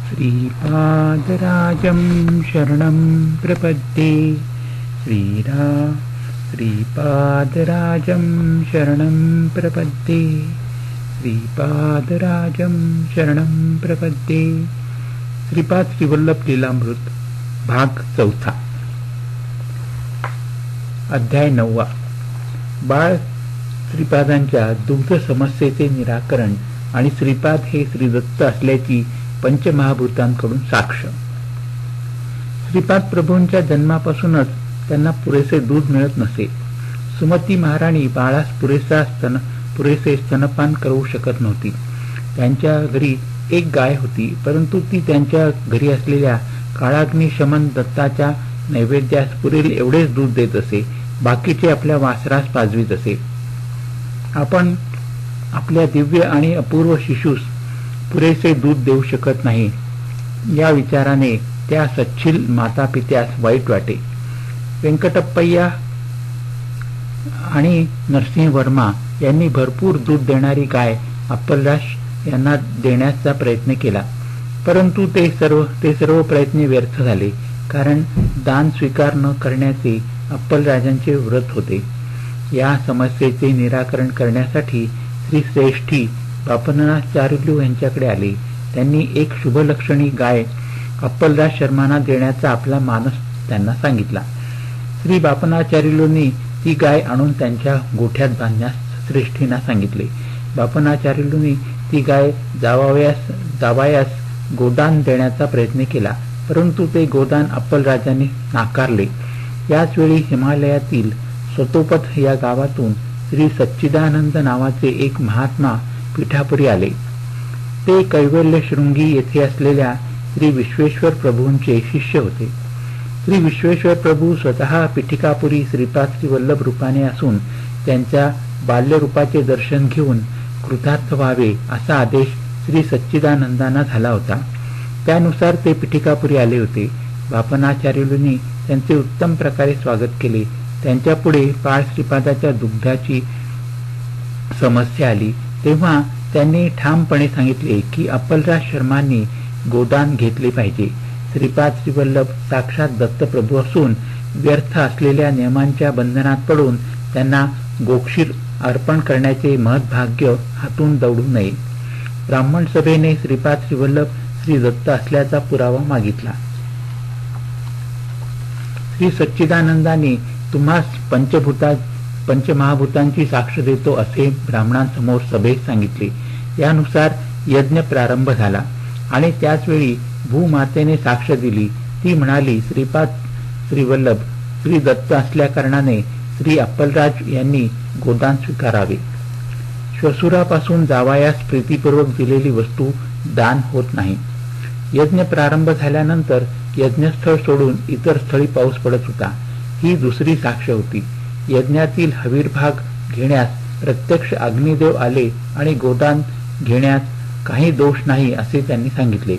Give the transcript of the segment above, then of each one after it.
श्रीपादराजं शरणं प्रपद्ये श्रीपादराजं शरणं प्रपद्ये श्रीपादराजं शरणं प्रपद्ये। श्रीपाद श्रीवल्लभ लीलामृत भाग 4 अध्याय 9। बाळ श्रीपादांच्या दुग्ध समस्येचे निराकरण आणि श्रीपाद हे श्रीदत्त असल्याची पंचमहाभूतांकडून साक्ष। श्रीपाद प्रभूंच्या जन्मापासूनच त्यांना पुरेसे दूध मिळत नसे। सुमती महाराणी बाळास पुरेसे स्तनपान करू शकत नव्हती। त्यांच्या घरी एक गाय होती, परंतु ती त्यांच्या घरी असलेल्या काळाग्नी शमन दत्ताच्या नैवेद्यास पुरेल एवढेच दूध देत असे, बाकीचे आपल्या वासरास पाजवीत असे। आपण आपल्या दिव्य आणि अपूर्व शिशूस पुरेसे दूध देऊ शकत नाही, या विचाराने त्या सच्छील माता पित्यास वाईट वाटे। व्यंकटप्पय्या आणि नरसिंह वर्मा यांनी भरपूर दूध देणारी गाय अप्पलराज यांना देण्याचा प्रयत्न केला, परंतु ते सर्व प्रयत्न व्यर्थ झाले, कारण दान स्वीकार न करण्याचे अप्पलराजांचे व्रत होते। या समस्येचे निराकरण करण्यासाठी श्री श्रेष्ठी बापनाथ चारुलू यांच्याकडे आले। त्यांनी एक शुभलक्षणी गाय अप्पलराज शर्मांना देण्याचा आपला मानस त्यांना सांगितला। श्री बापनाचार्युलूंनी ती गाय आणून त्यांच्या गोठ्यात बांधण्यास श्रेष्ठींना सांगितले। बापनाचार्युलूंनी ती गाय जावयास गोदान देण्याचा प्रयत्न केला, परंतु ते गोदान अप्पलराजांनी नाकारले। याच वेळी हिमालयातील स्वतोपथ या गावातून श्री सच्चिदानंद नावाचे एक महात्मा पिठापुरी आले। ते कैवल्य शृंगी येथे असलेल्या श्री विश्वेश्वर प्रभूंचे शिष्य होते। श्री विश्वेश्वर प्रभू स्वतः पिठिकापुरी श्रीपाद श्रीवल्लभ रूपाने असून त्यांच्या बाल्यरूपाचे दर्शन घेऊन कृतार्थ व्हावे असा आदेश श्री सच्चिदानंदांना झाला होता। त्यानुसार ते पिठिकापुरी आले होते। बापनाचार्युलूंनी त्यांचे उत्तम प्रकारे स्वागत केले। त्यांच्या पुढे बाळ श्रीपादाच्या दुग्धाची समस्या आली, तेव्हा त्यांनी ठामपणे सांगितले की अप्पलराज शर्मांनी गोदान घेतले पाहिजे। श्रीपाद श्रीवल्लभ साक्षात दत्तप्रभू असून व्यर्थ असलेल्या नियमांच्या बंधनात पडून त्यांना गोक्षीर अर्पण करण्याचे महद्भाग्य हातून दौडू नये। ब्राह्मण सभेने श्रीपाद श्रीवल्लभ श्री दत्त असल्याचा पुरावा मागितला। श्री सच्चिदानंदांनी तुम्हास पंचमहाभूतांची साक्ष देतो असे ब्राह्मणांसमोर सभेत सांगितले। यानुसार यज्ञ प्रारंभ झाला आणि त्याच वेळी भूमातेने साक्ष दिली। ती म्हणाली, श्रीपाद श्रीवल्लभ श्री दत्त असल्या कारणाने श्री अप्पलराज यांनी गोदान स्वीकारावे। श्वशुरापासून जावयास प्रीतीपूर्वक दिलेली वस्तू दान होत नाही। यज्ञ प्रारंभ झाल्यानंतर यज्ञस्थळ सोडून इतर स्थळी पाऊस पडत होता, ही दुसरी साक्ष होती। यज्ञातील हवीरभाग घेण्यास प्रत्यक्ष अग्निदेव आले आणि गोदान घेण्यास काही दोष नाही असे त्यांनी सांगितले,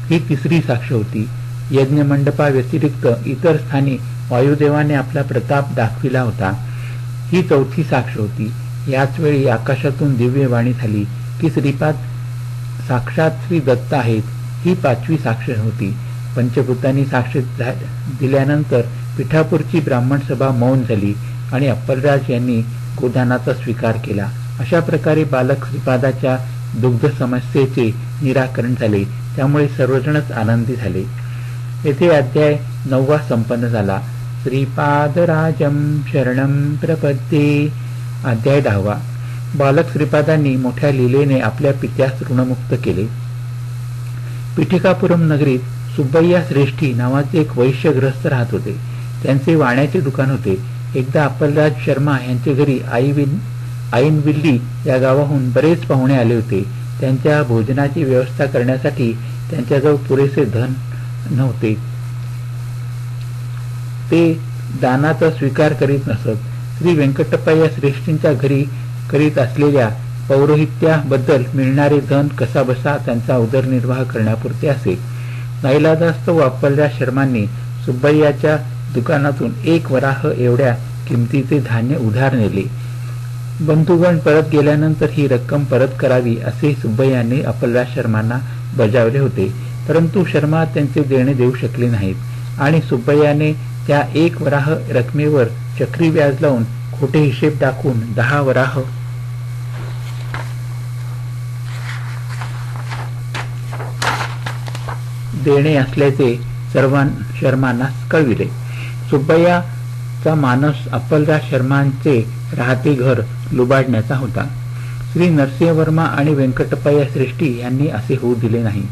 ही तिसरी साक्ष होती। यज्ञ मंडपाव्यतिरिक्त इतर स्थानी वायुदेवाने आपला प्रताप दाखविला होता, ही चौथी साक्ष होती। याच वेळी आकाशातून दिव्य वाणी झाली की श्रीपाद साक्षात श्री दत्त आहेत, ही पाचवी साक्ष होती। पंचभूतांनी साक्ष दिल्यानंतर पिठापूरची ब्राह्मण सभा मौन झाली आणि अप्पलराज यांनी गोदानाचा स्वीकार केला। अशा प्रकारे बालक श्रीपादाच्या दुग्ध समस्येचे निराकरण झाले, त्यामुळे सर्वजणच आनंदी झाले। येथे अध्याय 9 संपन्न झाला। श्रीपादराजं शरणं प्रपद्ये। अध्याय 10। बालक श्रीपादांनी मोठ्या लीलेने आपल्या पित्यास ऋणमुक्त केले। पिठिकापुरम नगरीत सुब्बय्या श्रेष्ठी नावाचे एक वैश्य ग्रस्त राहत होते। त्यांचे वाण्याचे दुकान होते। एकदा अप्पलराज शर्मा यांच्या घरी आईनविल्ली या गावाहून बरेच पाहुणे आले होते। त्यांच्या भोजनाची व्यवस्था करण्यासाठी त्यांच्याजवळ पुरेसे धन नव्हते। ते दानाचा स्वीकार करीत नसत। श्री व्यंकटप्पय्या श्रेष्ठींच्या घरी करीत असलेल्या पौरोहित्याबद्दल मिळणारे धन कसाबसा त्यांचा उदरनिर्वाह करण्यापुरते असे। नाईलाजास्तव अप्पलराज शर्मांनी सुब्बय्याच्या दुकानातून 1 वराह एवढ्या किमतीचे धान्य उधार नेले। बंधुगण परत गेल्यानंतर ही रक्कम परत करावी असे सुब्बय्यांनी अप्पलराज शर्मांना बजावले होते। परंतु शर्मा त्यांचे देणे देऊ शकले नाहीत आणि सुब्बय्याने त्या 1 वराह रकमेवर चक्री व्याज लावून खोटे हिशेब दाखवून 10 वराह देणे असल्याचे शर्मांना कळविले. सुब्बय्याचा मानस अप्पलदास शर्मांचे राहते घर लुबाडण्याचा होता. श्री नरसिंहवर्मा आणि व्यंकटप्पय्या श्रेष्ठी यांनी असे होऊ दिले नाही.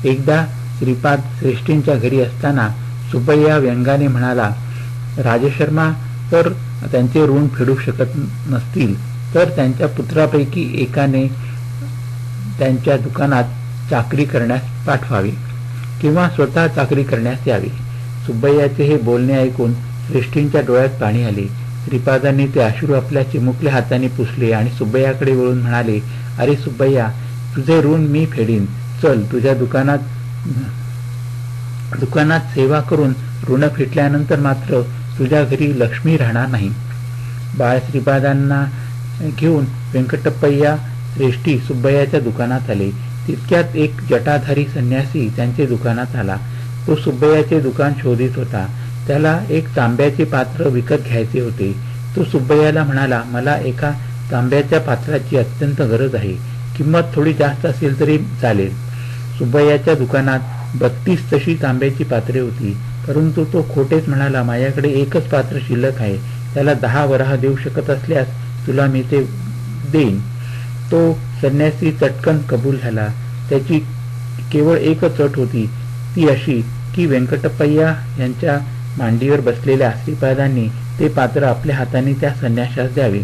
एकदा श्रीपाद श्रेष्ठींच्या घरी असताना सुब्बय्या व्यंगाने म्हणाला, राजशर्मा तर त्यांचे ऋण फेडू शकत नसतील तर त्यांच्या पुत्रापैकी एकाने त्यांच्या दुकानात चाकरी करण्यास पाठवावी किंवा स्वतः चाकरी करण्यास यावी. सुब्बय्याचे हे बोलणे ऐकून श्रेष्ठींच्या डोळ्यात पाणी आले. श्रीपादांनी ते अश्रू आपल्या चिमुकल्या हाताने पुसले आणि सुब्बय्याकडे वळून म्हणाले, अरे सुब्बय्या, तुझे ऋण मी फेडीन. चल, तुझ्या दुकानात सेवा करून ऋण फिटल्यानंतर मात्र तुझ्या घरी लक्ष्मी राहणार नाही. बाळ श्रीपादांना घेऊन व्यंकटप्पय्या श्रेष्ठी सुब्बय्याच्या दुकानात आले. तितक्यात एक जटाधारी संन्यासी त्यांचे दुकानात आला. तो सुब्बय्याचे दुकान शोधित होता. त्याला एक तांब्याचे पात्र विकत घ्यायचे होते. तो सुब्बय्याला म्हणाला, मला एका तांब्याच्या पात्राची अत्यंत गरज आहे. किंमत थोडी जास्त असेल तरी चालेल. सुब्बय्याच्या दुकानात 32 तशी तांब्याची पात्रे होती. परंतु तो खोटेच म्हणाला, माझ्याकडे एकच पात्र शिल्लक आहे. त्याला 10 वराह देऊ शकत असल्यास तुला मी ते देईन. तो संन्यासी चटकन कबूल झाला. त्याची केवळ एकच अट होती, ती अशी की व्यंकटप्पय्या यांच्या मांडीवर बसलेल्या श्रीपादांनी ते पात्र आपल्या हाताने त्या संन्याशास द्यावे.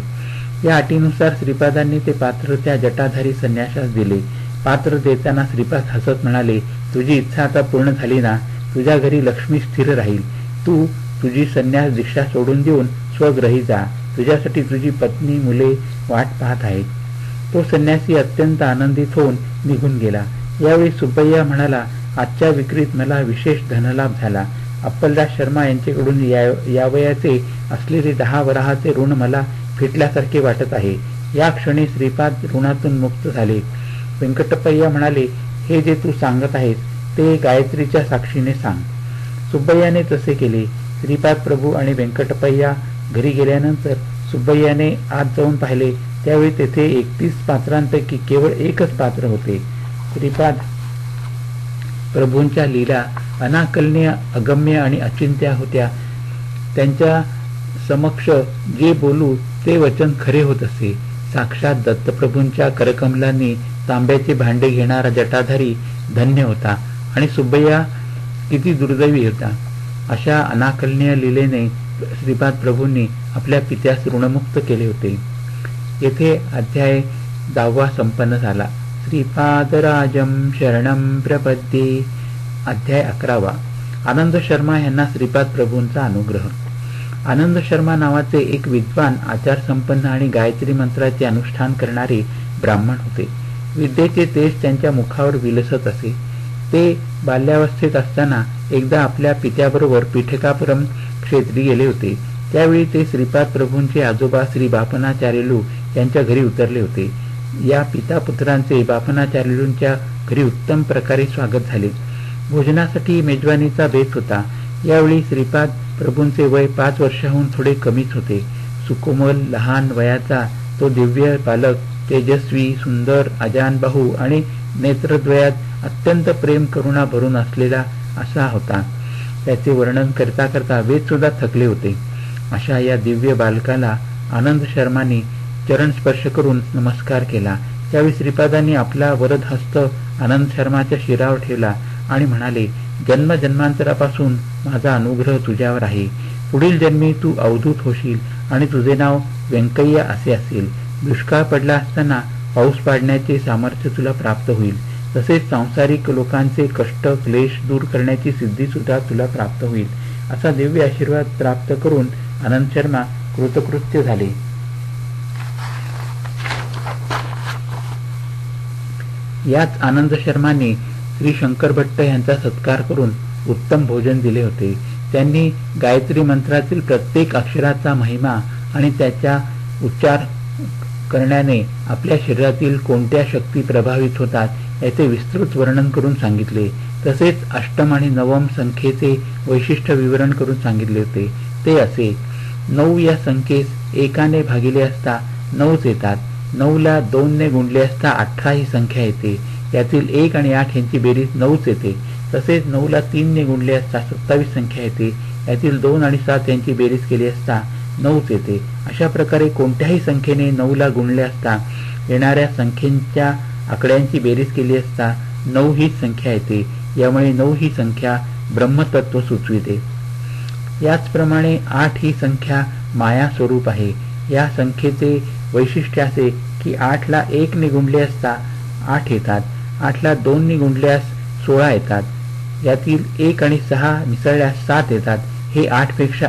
या अटीनुसार श्रीपादांनी ते पात्र त्या जटाधारी संन्याशास दिले. पात्र देताना श्रीपाद हसत म्हणाले, तुझी इच्छा आता पूर्ण झाली ना. तुझ्या घरी लक्ष्मी स्थिर राहील. तू तुझी संन्यास दीक्षा सोडून देऊन स्वगृही जा. तुझ्यासाठी तुझी पत्नी मुले वाट पाहत आहेत. तो संन्यासी अत्यंत आनंदित होऊन निघून गेला. यावेळी सुब्बय्या म्हणाला, आजच्या विक्रीत मला विशेष धनलाभ झाला. अप्पलदास शर्मा यांच्याकडून यावयाचे असलेले 10 वराहाचे ऋण मला फिटल्यासारखे वाटत आहे. या क्षणी श्रीपाद ऋणातून मुक्त झाले. व्यंकटप्पय्या म्हणाले, हे जे तू सांगत आहेस ते गायत्रीच्या साक्षीने सांग. सुब्बय्याने तसे केले. श्रीपाद प्रभू आणि व्यंकटप्पय्या घरी गेल्यानंतर सुब्बय्याने आत जाऊन पाहिले. त्यावेळी तेथे 31 पात्रांपैकी केवळ एकच पात्र होते. श्रीपाद प्रभूंच्या लीला अनाकलनीय, अगम्य आणि अचिंत्य होत्या. त्यांच्या समक्ष जे बोलू ते वचन खरे होत असे. साक्षात दत्तप्रभूंच्या करकमलांनी तांब्याचे भांडे घेणारा जटाधारी धन्य होता आणि सुब्बय्या किती दुर्दैवी होता. अशा अनाकलनीय लीलेने श्रीपाद प्रभूंनी आपल्या पित्यास ऋणमुक्त केले होते. येथे अध्याय 10 संपन्न झाला. श्रीपादराजम शरणम प्रपद्ये. अध्याय 11. आनंद शर्मा यांना श्रीपाद प्रभूंचा अनुग्रह. आनंद शर्मा नावाचे एक विद्वान, आचारसंपन्न आणि गायत्री मंत्राचे अनुष्ठान करणारे ब्राह्मण होते. विद्येचे तेज त्यांच्या मुखावर विलसत असे. ते बाल्यावस्थेत असताना एकदा आपल्या पित्याबरोबर पीठकापुरम क्षेत्री गेले होते. त्यावेळी ते श्रीपाद प्रभूंचे आजोबा श्री बापनाचार्युलू यांच्या घरी उतरले होते. या पिता पुत्रांचे बापनाचार्युलूंच्या घरी उत्तम प्रकारे स्वागत झाले. भोजनासाठी मेजवानीचा बेत होता. यावेळी श्रीपाद प्रभूंचे वय 5 वर्षाहून थोडे कमीच होते. सुकोमल लहान वयाचा तो दिव्य बालक तेजस्वी, सुंदर, अजानबाहू आणि नेत्रद्वयात अत्यंत प्रेम करुणा भरून असलेला असा होता. त्याचे वर्णन करता करता वेद सुद्धा थकले होते. अशा या दिव्य बालकाला आनंद शर्मांनी चरण स्पर्श करून नमस्कार केला. त्यावेळी श्रीपादांनी आपला वरद हस्त आनंद शर्माच्या शिरावर ठेवला आणि म्हणाले, जन्म जन्मांतरापासून माझा अनुग्रह तुझ्यावर आहे. पुढील जन्मी तू अवधूत होशील आणि तुझे नाव व्यंकय्या असे असेल. दुष्काळ पडला असताना पाऊस पाडण्याचे सामर्थ्य तुला प्राप्त होईल. तसेच सांसारिक लोकांचे कष्ट क्लेश दूर करण्याची सिद्धी सुद्धा तुला प्राप्त होईल. असा दिव्य आशीर्वाद प्राप्त करून आनंद शर्मा कृतकृत्य झाले. याच आनंद शर्मांनी श्री शंकर भट्ट यांचा सत्कार करून उत्तम भोजन दिले होते. त्यांनी गायत्री मंत्रातील प्रत्येक अक्षराचा महिमा आणि त्याचा उच्चार करण्याने आपल्या शरीरातील कोणत्या शक्ती प्रभावित होतात याचे विस्तृत वर्णन करून सांगितले. तसेच अष्टम आणि नवम संख्येचे वैशिष्ट्य विवरण करून सांगितले होते. ते असे: 9 या संख्येस एकाने भागिले असता 9च येतात. 9ला 2ने गुणले असता 18 ही संख्या येते. यातील 1 आणि 8 यांची बेरीज 9च येते. तसेच 9ला 3ने गुणले असता 27 संख्या येते. यातील 2 आणि 7 यांची बेरीज केली असता 9च येते. अशा प्रकारे कोणत्याही संख्येने 9ला गुणले असता येणाऱ्या संख्येच्या आकड्यांची बेरीज केली असता 9 हीच संख्या येते. यामुळे 9 ही संख्या ब्रह्मतत्व सुचविते. याचप्रमाणे 8 ही संख्या माया स्वरूप आहे. या संख्येचे वैशिष्ट्य असे की 8ला 1ने गुणले असता 8 येतात. 8ला 2ने गुणल्यास 16 येतात. यातील 1 आणि 6 मिसळल्यास 7 येतात. हे 8 पेक्षा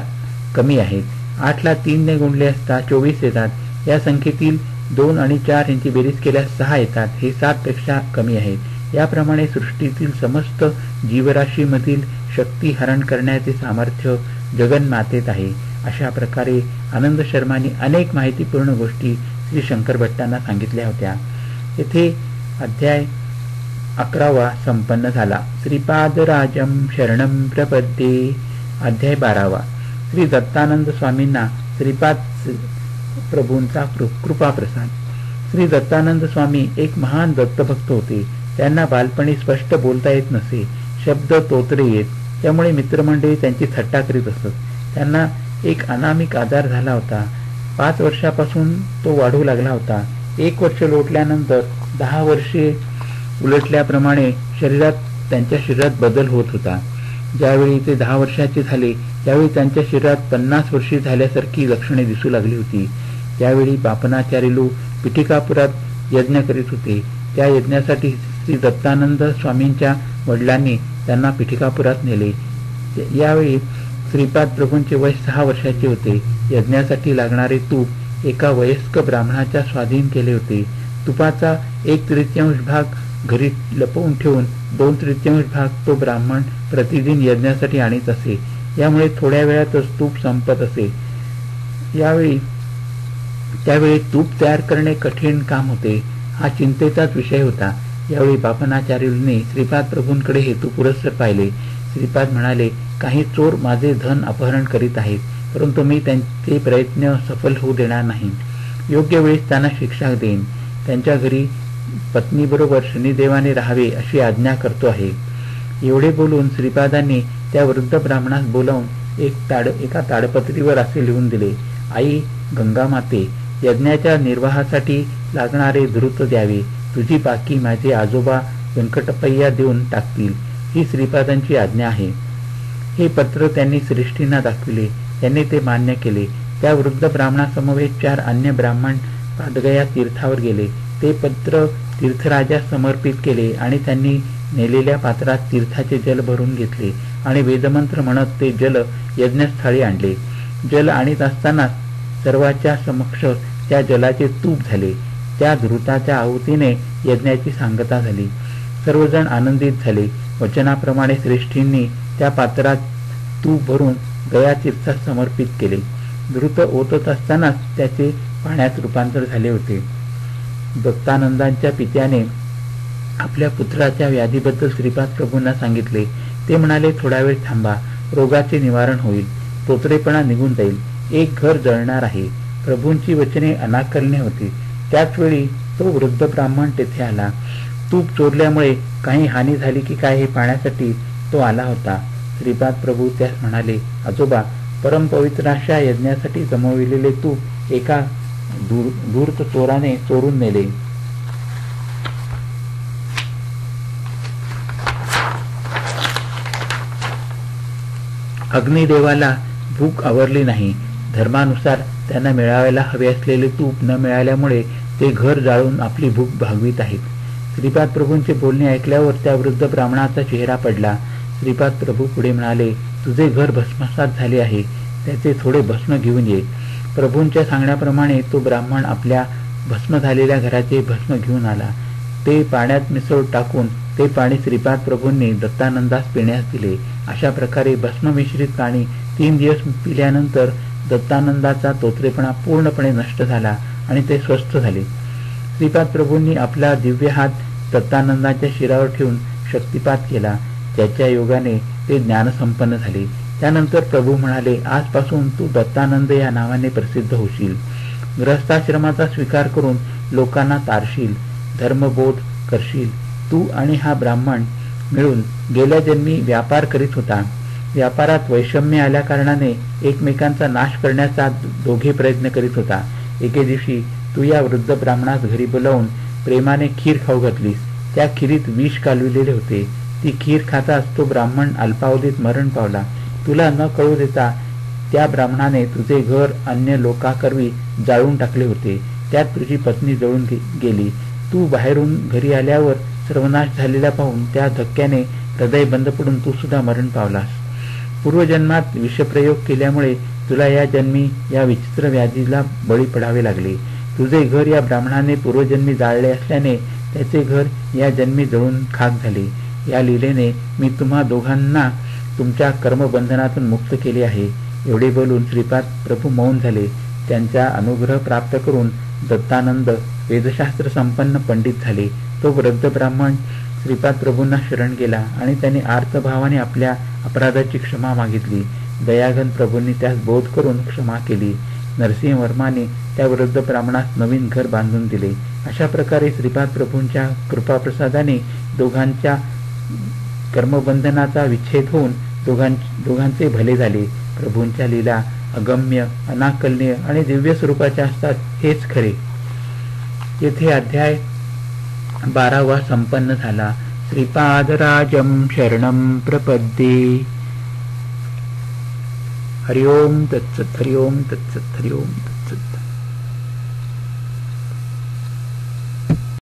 कमी आहेत. 8ला 3ने गुणले असता 24 येतात. या संख्येतील 2 आणि 4 यांची बेरीज केल्यास 6 येतात. हे 7 पेक्षा कमी आहेत. याप्रमाणे सृष्टीतील समस्त जीवराशीमधील शक्ती हरण करण्याचे सामर्थ्य जगन्मातेत आहे. अशा प्रकारे आनंद शर्मांनी अनेक माहितीपूर्ण गोष्टी श्री शंकर भट्टांना सांगितल्या होत्या. येथे अध्याय 11वा संपन्न झाला. श्रीपादराजम शरणम प्रपद्ये. अध्याय 12वा. श्री दत्तानंद स्वामींना श्रीपाद प्रभूंचा कृपाप्रसाद. श्री दत्तानंद स्वामी एक महान दत्तभक्त होते. त्यांना बालपणी स्पष्ट बोलता येत नसे. शब्द तोतरे येत. त्यामुळे मित्रमंडळी त्यांची थट्टा करीत असत. त्यांना एक अनामिक आजार झाला होता. 5 वर्षापासून तो वाढू लागला होता. 1 वर्ष लोटल्यानंतर 10 वर्षे उलटल्याप्रमाणे त्यांच्या शरीरात बदल होत होता. ज्यावेळी ते 10 वर्षाचे झाले त्यावेळी त्यांच्या शरीरात 50 वर्षे झाल्यासारखी लक्षणे दिसू लागली होती. त्यावेळी बापनाचार्युलू पिठिकापुरात यज्ञ करीत होते. त्या यज्ञासाठी श्री दत्तानंद स्वामींच्या वडिलांनी त्यांना पिठिकापुरात नेले. यावेळी श्रीपाद प्रभूंचे वय 6 वर्षाचे होते. यज्ञासाठी लागणारे तूप एका वयस्क ब्राह्मणाच्या स्वाधीन केले होते. तुपाचा 1/3 भाग घरी लपवून ठेवून 2/3 भाग तो ब्राह्मण प्रतिदिन यज्ञासाठी आणीत असे. यामुळे थोड्या वेळातच तूप संपत असे. त्यावेळी तूप तयार करणे कठीण काम होते. हा चिंतेचाच विषय होता. यावेळी बापनाचार्युलने श्रीपाद प्रभूंकडे हेतुपुरस्सर पाहिले. श्रीपाद म्हणाले, काही चोर माझे धन अपहरण करीत आहेत, परंतु मी त्यांचे प्रयत्न सफल होऊ देणार नाही. योग्य वेळेस त्यांना शिक्षा देईन. त्यांच्या घरी पत्नीबरोबर शनिदेवाने राहावे अशी आज्ञा करतो आहे. एवढे बोलून श्रीपादांनी त्या वृद्ध ब्राह्मणास बोलावून एका ताडपत्रीवर असे लिहून दिले: आई गंगामाते, यज्ञाच्या निर्वाहासाठी लागणारे धृत द्यावे. तुझी बाकी माझे आजोबा व्यंकटपय्या देऊन टाकतील. ही श्रीपादांची आज्ञा आहे. हे पत्र त्यांनी श्रेष्ठींना दाखविले. त्यांनी ते मान्य केले. त्या वृद्ध ब्राह्मणासमवेत 4 अन्य ब्राह्मण पादगया तीर्थावर गेले. ते पत्र तीर्थराजास समर्पित केले आणि त्यांनी नेलेल्या पात्रात तीर्थाचे जल भरून घेतले आणि वेदमंत्र म्हणत ते जल यज्ञस्थळी आणले. जल आणीत असताना सर्वांच्या समक्ष त्या जलाचे तूप झाले. त्या धृताच्या आहुतीने यज्ञाची सांगता झाली. सर्वजण आनंदित झाले. वचनाप्रमाणे श्रेष्ठींनी त्या पात्रात तूप भरून गया तीर्थास समर्पित केले. धृत ओतत असतानाच त्याचे पाण्यात रूपांतर झाले होते. दत्तानंदांच्या पित्याने आपल्या पुत्राच्या व्याधीबद्दल श्रीपाद प्रभूंना सांगितले. ते म्हणाले, थोडा वेळ थांबा, रोगाचे निवारण होईल, तोतरेपणा निघून जाईल. एक घर जळणार आहे. प्रभूंची वचने अनाकलनीय होती. त्याच वेळी तो वृद्ध ब्राह्मण तेथे आला. तूप चोरल्यामुळे काही हानी झाली की काय हे पाहण्यासाठी तो आला होता. श्रीपाद प्रभू त्यास म्हणाले, आजोबा, परमपवित्र अशा यज्ञासाठी जमविलेले तूप एका धूर्त चोराने चोरून नेले. अग्निदेवाला भूक आवरली नाही. धर्मानुसार त्यांना मिळायला हवे असलेले तूप न मिळाल्यामुळे ते घर जाळून आपली भूक भागवीत आहेत. श्रीपाद प्रभूंचे बोलणे ऐकल्यावर त्या वृद्ध ब्राह्मणाचा चेहरा पडला. श्रीपाद प्रभू पुढे म्हणाले, तुझे घर भस्मसात झाले आहे, त्याचे थोडे भस्म घेऊन ये. प्रभूंच्या सांगण्याप्रमाणे तो ब्राह्मण आपल्या भस्म झालेल्या घराचे भस्म घेऊन आला. ते पाण्यात मिसळून टाकून ते पाणी श्रीपाद प्रभूंनी दत्तानंदास पिण्यास दिले. अशा प्रकारे भस्म मिश्रित पाणी 3 दिवस पिल्यानंतर दत्तानंदाचा तोतरेपणा पूर्णपणे नष्ट झाला आणि ते स्वस्थ झाले. श्रीपाद प्रभूंनी आपला दिव्य हात दत्तानंदाच्या शिरावर ठेवून शक्तिपात केला. ज्याच्या योगाने ते ज्ञानसंपन्न झाले. त्यानंतर प्रभू म्हणाले, आजपासून तू दत्तानंद या नावाने प्रसिद्ध होशील. गृहस्थाश्रमाचा स्वीकार करून लोकांना तारशील, धर्मबोध करशील. तू आणि हा ब्राह्मण मिळून गेल्या जन्मी व्यापार करीत होता. व्यापारात वैषम्य आल्या कारणाने एकमेकांचा नाश करण्याचा दोघे प्रयत्न करीत होता. एके दिवशी तू या वृद्ध ब्राह्मणास घरी बोलावून प्रेमाने खीर खाऊ घातलीस. त्या खीरीत विष कालविलेले होते. ती खीर खाताच तो ब्राह्मण अल्पावधीत मरण पावला. तुला न कळू देता त्या ब्राह्मणाने तुझे घर अन्य लोकांकरवी जाळून टाकले होते. त्यात तुझी पत्नी जळून गेली. तू बाहेरून घरी आल्यावर सर्वनाश झालेला पाहून त्या धक्क्याने हृदय बंद पडून तू सुद्धा मरण पावलास. पूर्वजन्मात विषप्रयोग केल्यामुळे तुला या जन्मी या विचित्र व्याधीला बळी पडावे लागले. तुझे घर या ब्राह्मणाने पूर्वजन्मी जाळले असल्याने त्याचे घर या जन्मी जळून खाक झाले. या लीलेने मी तुम्हा दोघांना तुमच्या कर्मबंधनातून मुक्त केले आहे. एवढे बोलून श्रीपाद प्रभू मौन झाले. त्यांचा अनुग्रह प्राप्त करून दत्तानंद वेदशास्त्र संपन्न पंडित झाले. तो वृद्ध ब्राह्मण श्रीपाद प्रभूंना शरण गेला आणि त्याने आर्तभावाने आपल्या अपराधाची क्षमा मागितली. दयाघन प्रभूंनी त्यास बोध करून क्षमा केली. नरसिंहवर्माने त्या वृद्ध ब्राह्मणास नवीन घर बांधून दिले. अशा प्रकारे श्रीपाद प्रभूंच्या कृपाप्रसादाने दोघांच्या कर्मबंधनाचा विच्छेद होऊन दोघांचे भले झाले. प्रभूंच्या लीला अगम्य, अनाकलनीय आणि दिव्य स्वरूपाच्या असतात, हेच खरे. येथे अध्याय 12वा संपन्न झाला. श्रीपादराजं शरणं प्रपद्ये. हरि ओम तत्सत, हरि ओम तत्सत, हरि ओम तत्सत.